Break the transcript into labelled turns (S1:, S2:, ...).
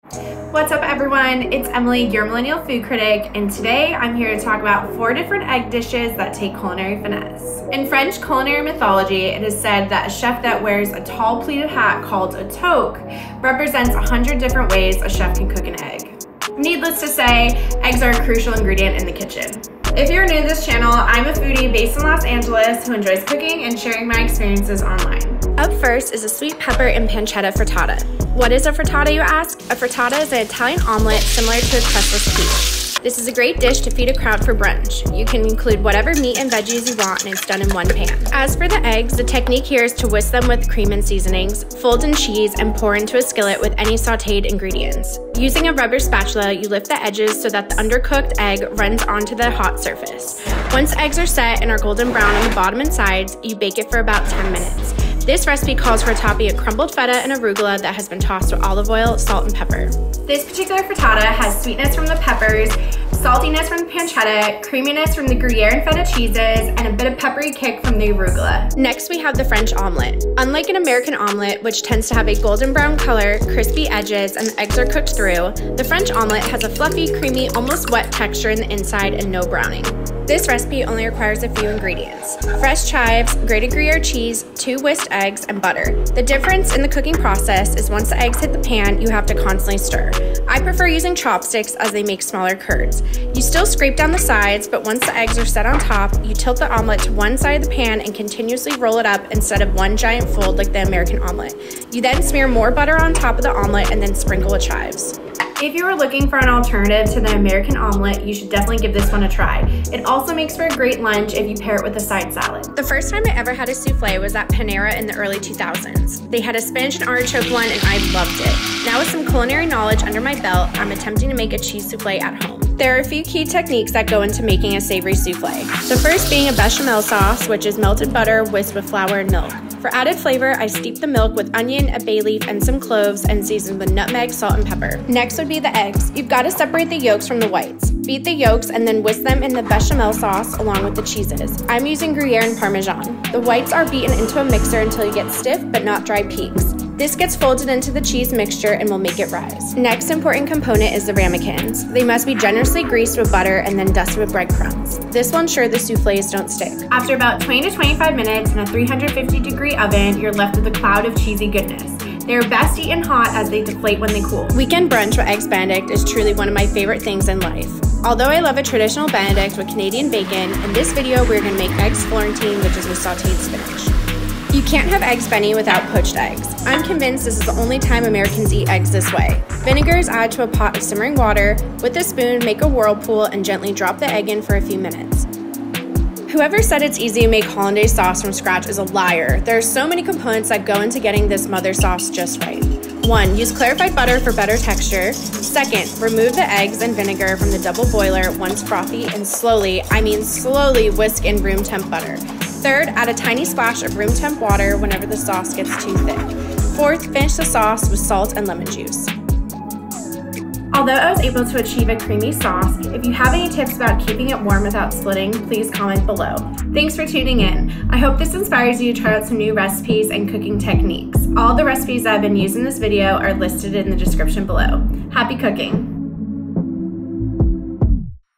S1: What's up everyone, it's Emily, your millennial food critic, and today I'm here to talk about 4 different egg dishes that take culinary finesse. In French culinary mythology, it is said that a chef that wears a tall pleated hat called a toque represents 100 different ways a chef can cook an egg. Needless to say, eggs are a crucial ingredient in the kitchen. If you're new to this channel, I'm a foodie based in Los Angeles who enjoys cooking and sharing my experiences online. Up first is a sweet pepper and pancetta frittata. What is a frittata, you ask? A frittata is an Italian omelet similar to a crustless quiche. This is a great dish to feed a crowd for brunch. You can include whatever meat and veggies you want and it's done in one pan. As for the eggs, the technique here is to whisk them with cream and seasonings, fold in cheese, and pour into a skillet with any sauteed ingredients. Using a rubber spatula, you lift the edges so that the undercooked egg runs onto the hot surface. Once the eggs are set and are golden brown on the bottom and sides, you bake it for about 10 minutes. This recipe calls for topping a crumbled feta and arugula that has been tossed with olive oil, salt, and pepper. This particular frittata has sweetness from the peppers, saltiness from the pancetta, creaminess from the Gruyere and feta cheeses, and a bit of peppery kick from the arugula. Next, we have the French omelette. Unlike an American omelette, which tends to have a golden brown color, crispy edges, and the eggs are cooked through, the French omelette has a fluffy, creamy, almost wet texture in the inside and no browning. This recipe only requires a few ingredients: fresh chives, grated Gruyere cheese, 2 whisked eggs, and butter. The difference in the cooking process is once the eggs hit the pan, you have to constantly stir. I prefer using chopsticks as they make smaller curds. You still scrape down the sides, but once the eggs are set on top, you tilt the omelet to one side of the pan and continuously roll it up instead of one giant fold like the American omelet. You then smear more butter on top of the omelet and then sprinkle with chives. If you are looking for an alternative to the American omelet, you should definitely give this one a try. It also makes for a great lunch if you pair it with a side salad. The first time I ever had a soufflé was at Panetta in the early 2000s. They had a spinach and artichoke one and I loved it. Now with some culinary knowledge under my belt, I'm attempting to make a cheese soufflé at home. There are a few key techniques that go into making a savory soufflé. The first being a bechamel sauce, which is melted butter whisked with flour and milk. For added flavor, I steep the milk with onion, a bay leaf, and some cloves and season with nutmeg, salt, and pepper. Next would be the eggs. You've got to separate the yolks from the whites. Beat the yolks and then whisk them in the bechamel sauce along with the cheeses. I'm using Gruyere and Parmesan. The whites are beaten into a mixer until you get stiff but not dry peaks. This gets folded into the cheese mixture and will make it rise. Next important component is the ramekins. They must be generously greased with butter and then dusted with breadcrumbs. This will ensure the soufflés don't stick. After about 20 to 25 minutes in a 350-degree oven, you're left with a cloud of cheesy goodness. They are best eaten hot as they deflate when they cool. Weekend brunch with Eggs Benedict is truly one of my favorite things in life. Although I love a traditional Benedict with Canadian bacon, in this video we're going to make eggs Florentine, which is with sauteed spinach. You can't have eggs Benny without poached eggs. I'm convinced this is the only time Americans eat eggs this way. Vinegar is added to a pot of simmering water. With a spoon, make a whirlpool and gently drop the egg in for a few minutes. Whoever said it's easy to make hollandaise sauce from scratch is a liar. There are so many components that go into getting this mother sauce just right. 1. Use clarified butter for better texture. 2nd, remove the eggs and vinegar from the double boiler once frothy and slowly, I mean slowly, whisk in room temp butter. 3rd, add a tiny splash of room temp water whenever the sauce gets too thick. 4th, finish the sauce with salt and lemon juice. Although I was able to achieve a creamy sauce, if you have any tips about keeping it warm without splitting, please comment below. Thanks for tuning in. I hope this inspires you to try out some new recipes and cooking techniques. All the recipes that have been used in this video are listed in the description below. Happy cooking!